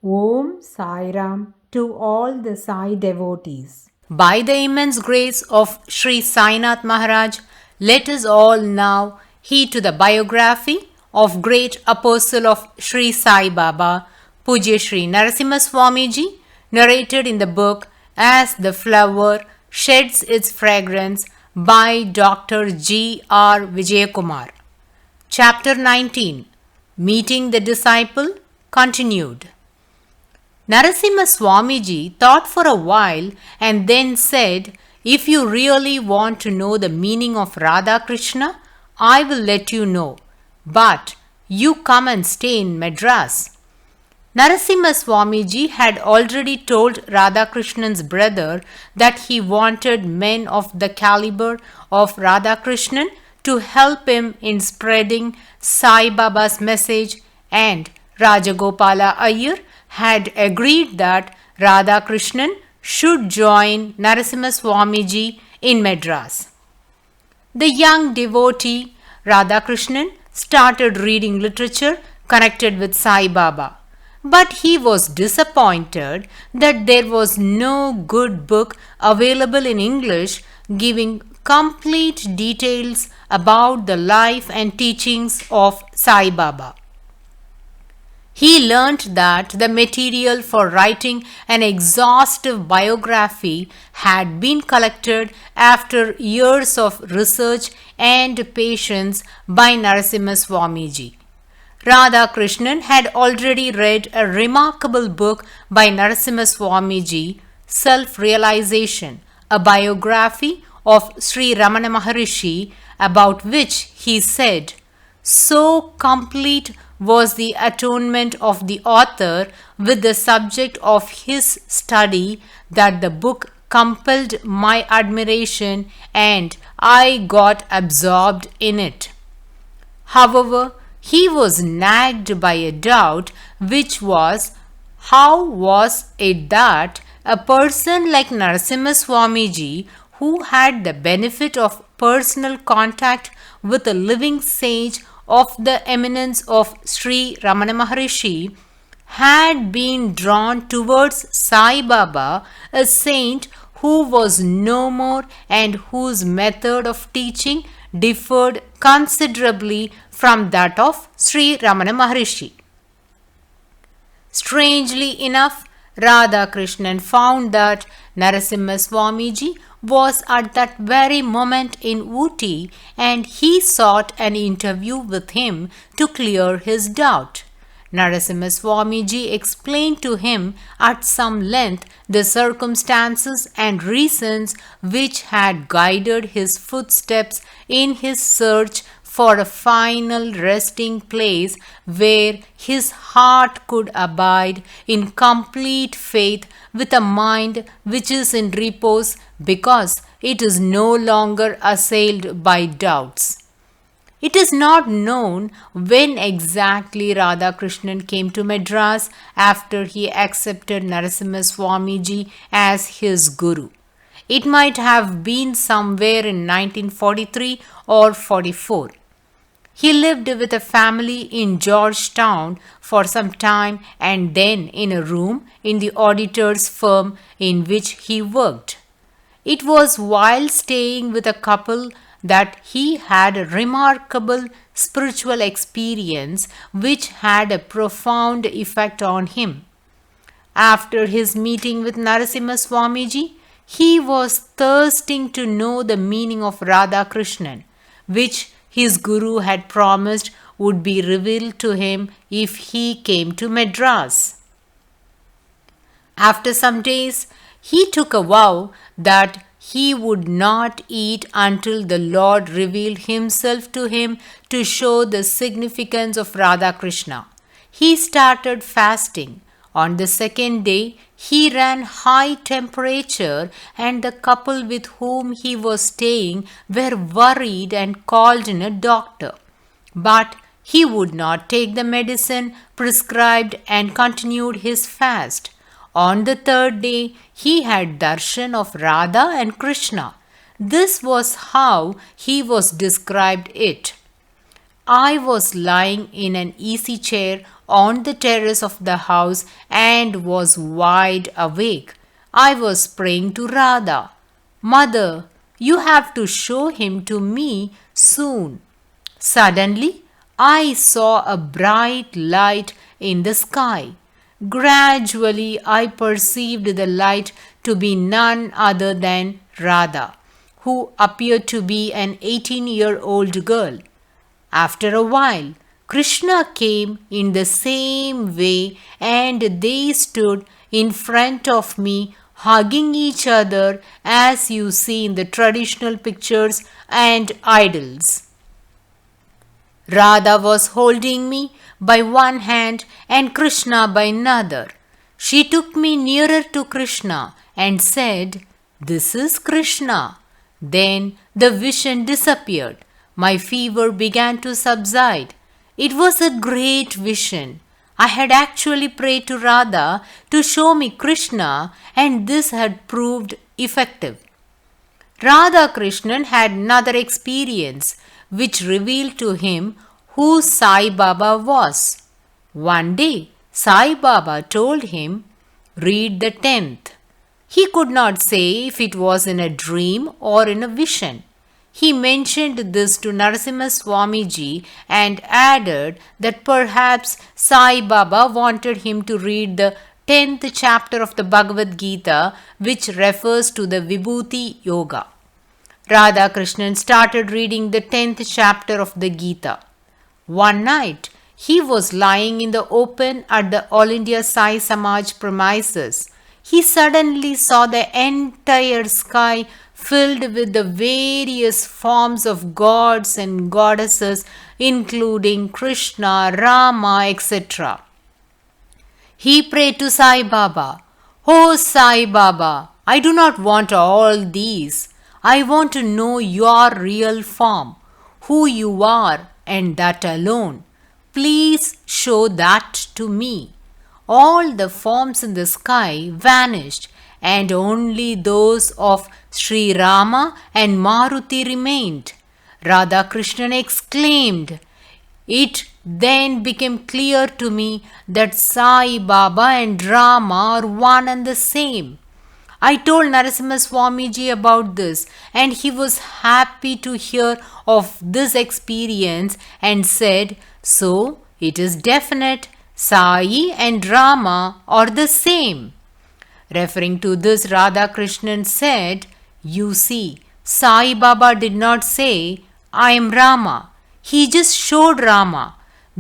Om Sairam to all the Sai devotees. By the immense grace of Shri Sainath Maharaj, let us all now heed to the biography of great apostle of Shri Sai Baba, Pujyashri Narasimha Swamiji, narrated in the book As the Flower Sheds Its Fragrance by DR.G.R. Vijayakumar. Chapter 19, Meeting the Disciple, continued. Narasimha Swamiji thought for a while and then said, "If you really want to know the meaning of Radha Krishna, I will let you know. But you come and stay in Madras." Narasimha Swamiji had already told Radhakrishnan's brother that he wanted men of the caliber of Radhakrishnan to help him in spreading Sai Baba's message, and Rajagopala Iyer had agreed that Radhakrishnan should join Narasimha Swamiji in Madras. The young devotee Radhakrishnan started reading literature connected with Sai Baba, but he was disappointed that there was no good book available in English giving complete details about the life and teachings of Sai Baba. He learnt that the material for writing an exhaustive biography had been collected after years of research and patience by Narasimha Swamiji. Radhakrishnan had already read a remarkable book by Narasimha Swamiji, Self-Realization, a biography of Sri Ramana Maharishi, about which he said, "So complete was the atonement of the author with the subject of his study that the book compelled my admiration and I got absorbed in it." However, he was nagged by a doubt, which was, how was it that a person like Narasimha Swamiji, who had the benefit of personal contact with a living sage of the eminence of Sri Ramana Maharishi, had been drawn towards Sai Baba, a saint who was no more and whose method of teaching differed considerably from that of Sri Ramana Maharishi. Strangely enough, Radhakrishnan found that Narasimha Swamiji was at that very moment in Ooty, and he sought an interview with him to clear his doubt. Narasimha Swamiji explained to him at some length the circumstances and reasons which had guided his footsteps in his search for a final resting place where his heart could abide in complete faith with a mind which is in repose because it is no longer assailed by doubts. It is not known when exactly Radhakrishnan came to Madras after he accepted Narasimha Swamiji as his guru. It might have been somewhere in 1943 or 44. He lived with a family in Georgetown for some time and then in a room in the auditor's firm in which he worked. It was while staying with a couple that he had a remarkable spiritual experience which had a profound effect on him. After his meeting with Narasimha Swamiji, he was thirsting to know the meaning of Radhakrishnan, which his guru had promised would be revealed to him if he came to Madras. After some days, he took a vow that he would not eat until the Lord revealed himself to him to show the significance of Radhakrishna. He started fasting. On the second day, he ran high temperature, and the couple with whom he was staying were worried and called in a doctor. But he would not take the medicine prescribed and continued his fast. On the third day, he had darshan of Radha and Krishna. This was how he was described it. "I was lying in an easy chair on the terrace of the house and was wide awake. I was praying to Radha, "Mother, you have to show him to me soon." Suddenly, I saw a bright light in the sky. Gradually, I perceived the light to be none other than Radha, who appeared to be an 18-year-old girl. After a while, Krishna came in the same way and they stood in front of me, hugging each other as you see in the traditional pictures and idols. Radha was holding me by one hand and Krishna by another. She took me nearer to Krishna and said, "This is Krishna." Then the vision disappeared. My fever began to subside. It was a great vision. I had actually prayed to Radha to show me Krishna, and this had proved effective. Radha Krishnan had another experience which revealed to him who Sai Baba was. One day, Sai Baba told him, "Read the 10th. He could not say if it was in a dream or in a vision. He mentioned this to Narasimha Swamiji and added that perhaps Sai Baba wanted him to read the 10th chapter of the Bhagavad Gita, which refers to the Vibhuti Yoga. Radha Krishnan started reading the 10th chapter of the Gita. One night, he was lying in the open at the All India Sai Samaj premises. He suddenly saw the entire sky filled with the various forms of gods and goddesses, including Krishna, Rama, etc. He prayed to Sai Baba, "Oh Sai Baba, I do not want all these. I want to know your real form, who you are, and that alone. Please show that to me." All the forms in the sky vanished, and only those of Sri Rama and Maruti remained. Radha Krishnan exclaimed. It then became clear to me that Sai Baba and Rama are one and the same. I told Narasimha Swamiji about this, and he was happy to hear of this experience and said, "So it is definite. Sai and Rama are the same." Referring to this, Radha Krishnan said, "You see, Sai Baba did not say, 'I am Rama.' He just showed Rama."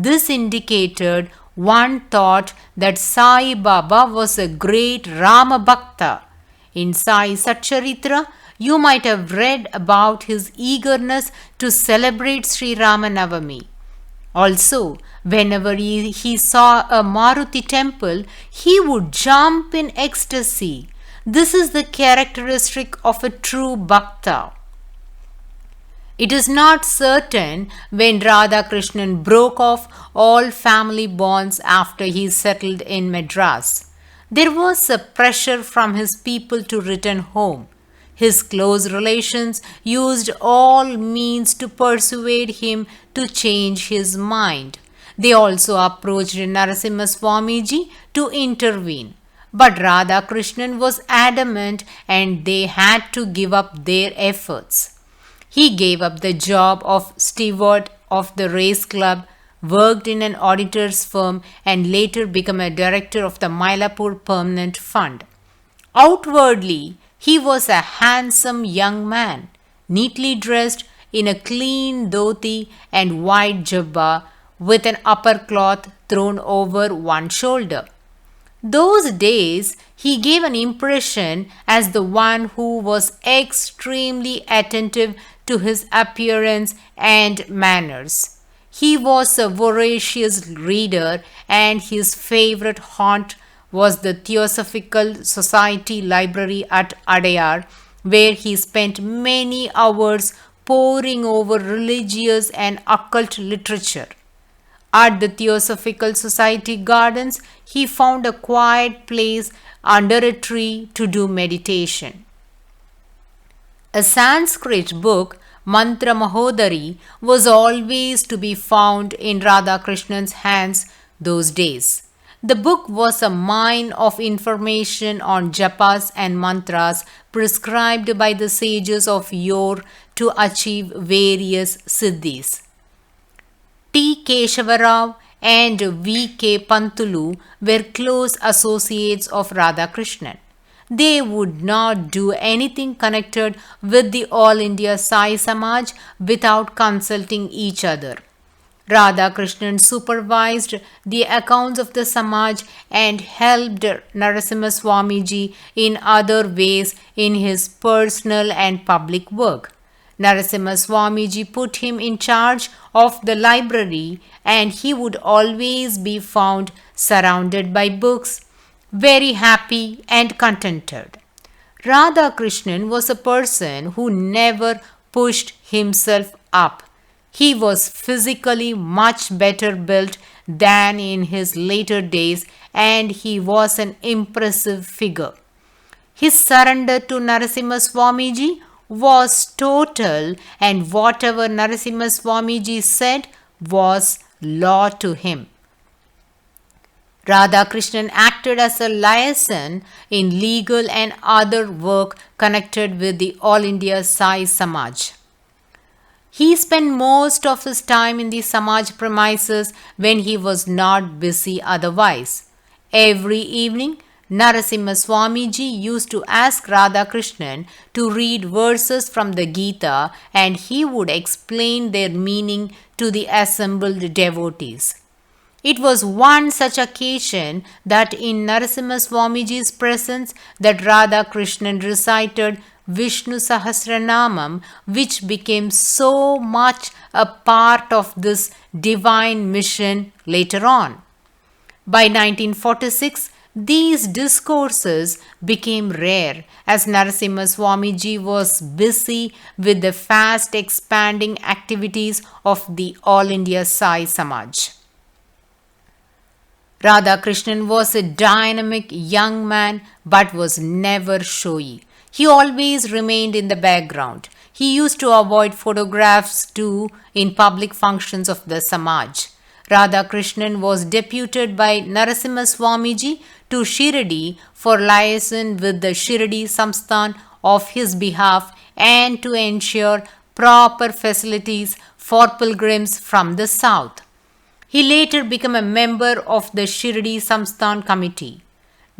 This indicated one thought that Sai Baba was a great Rama Bhakta. In Sai Satcharitra, you might have read about his eagerness to celebrate Sri Ramanavami. Also, whenever he saw a Maruti temple, he would jump in ecstasy. This is the characteristic of a true Bhakta. It is not certain when Radha Krishnan broke off all family bonds after he settled in Madras. There was a pressure from his people to return home. His close relations used all means to persuade him to change his mind. They also approached Narasimha Swamiji to intervene. But Radha Krishnan was adamant and they had to give up their efforts. He gave up the job of steward of the race club, worked in an auditor's firm, and later became a director of the Mylapore Permanent Fund. Outwardly, he was a handsome young man, neatly dressed in a clean dhoti and white jabba with an upper cloth thrown over one shoulder. Those days, he gave an impression as the one who was extremely attentive to his appearance and manners. He was a voracious reader, and his favorite haunt was the Theosophical Society Library at Adayar, where he spent many hours poring over religious and occult literature. At the Theosophical Society Gardens, he found a quiet place under a tree to do meditation. A Sanskrit book, Mantra Mahodari, was always to be found in Radha Krishnan's hands those days. The book was a mine of information on japas and mantras prescribed by the sages of yore to achieve various siddhis. T. Keshavarao and V. K. Pantulu were close associates of Radhakrishnan. They would not do anything connected with the All India Sai Samaj without consulting each other. Radhakrishnan supervised the accounts of the Samaj and helped Narasimha Swamiji in other ways in his personal and public work. Narasimha Swamiji put him in charge of the library, and he would always be found surrounded by books, very happy and contented. Radhakrishnan was a person who never pushed himself up. He was physically much better built than in his later days, and he was an impressive figure. His surrender to Narasimha Swamiji was total, and whatever Narasimha Swamiji said was law to him. Radhakrishnan acted as a liaison in legal and other work connected with the All India Sai Samaj. He spent most of his time in the Samaj premises when he was not busy otherwise. Every evening, Narasimha Swamiji used to ask Radhakrishnan to read verses from the Gita, and he would explain their meaning to the assembled devotees. It was one such occasion that in Narasimha Swamiji's presence that Radhakrishnan recited Vishnu Sahasranamam, which became so much a part of this divine mission later on. By 1946, these discourses became rare as Narasimha Swamiji was busy with the fast expanding activities of the All India Sai Samaj. Radhakrishnan was a dynamic young man but was never showy. He always remained in the background. He used to avoid photographs too in public functions of the Samaj. Radhakrishnan was deputed by Narasimha Swamiji to Shirdi for liaison with the Shirdi Samsthan of his behalf and to ensure proper facilities for pilgrims from the south. He later became a member of the Shirdi Samsthan committee.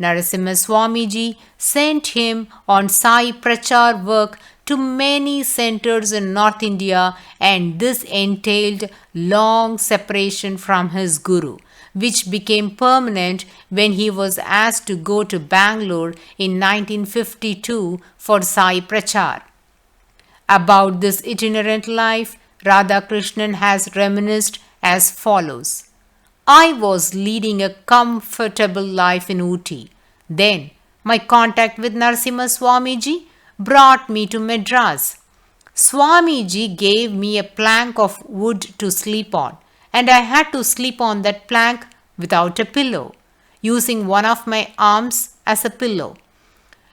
Narasimha Swamiji sent him on Sai Prachar work to many centers in North India, and this entailed long separation from his guru, which became permanent when he was asked to go to Bangalore in 1952 for Sai Prachar. About this itinerant life, Radhakrishnan has reminisced as follows. I was leading a comfortable life in Ooty. Then, my contact with Narasimha Swamiji brought me to Madras. Swamiji gave me a plank of wood to sleep on, and I had to sleep on that plank without a pillow, using one of my arms as a pillow.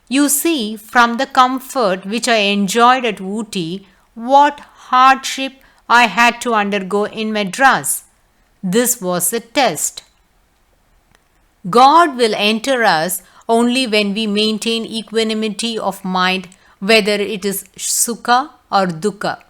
You see, from the comfort which I enjoyed at Ooty, what hardship I had to undergo in Madras. This was a test. God will enter us only when we maintain equanimity of mind, whether it is sukha or dukkha.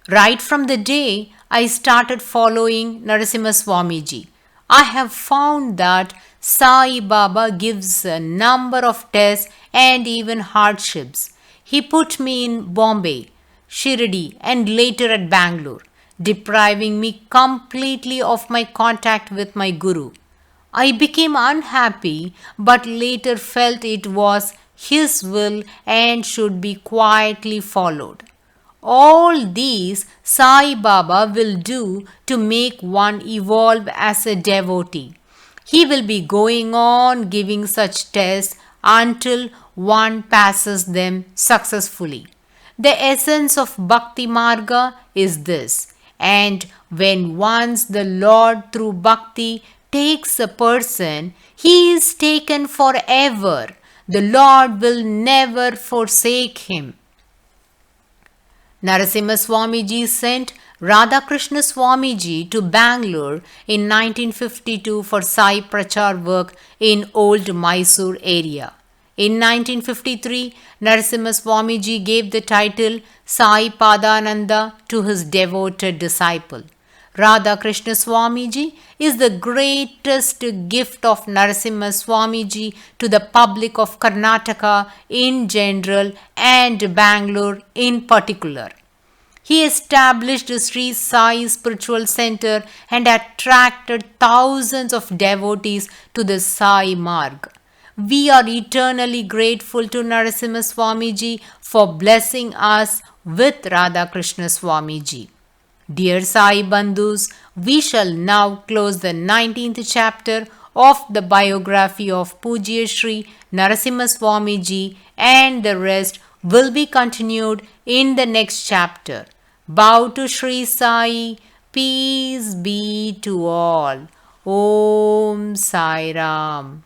Right from the day I started following Narasimha Swamiji, I have found that Sai Baba gives a number of tests and even hardships. He put me in Bombay, Shirdi, and later at Bangalore, depriving me completely of my contact with my Guru. I became unhappy, but later felt it was his will and should be quietly followed. All these Sai Baba will do to make one evolve as a devotee. He will be going on giving such tests until one passes them successfully. The essence of Bhakti Marga is this, and when once the Lord through Bhakti takes a person, he is taken forever. The Lord will never forsake him. Narasimha Swamiji sent Radhakrishna Swamiji to Bangalore in 1952 for Sai Prachar work in Old Mysore area. In 1953, Narasimha Swamiji gave the title Sai Padananda to his devoted disciple. Radhakrishna Swamiji is the greatest gift of Narasimha Swamiji to the public of Karnataka in general and Bangalore in particular. He established the Shri Sai spiritual center and attracted thousands of devotees to the Sai Marg. We are eternally grateful to Narasimha Swamiji for blessing us with Radhakrishna Swamiji. Dear Sai Bandhus, we shall now close the 19th chapter of the biography of Pujyashri Narasimha Swamiji, and the rest will be continued in the next chapter. Bow to Shri Sai. Peace be to all. Om Sairam.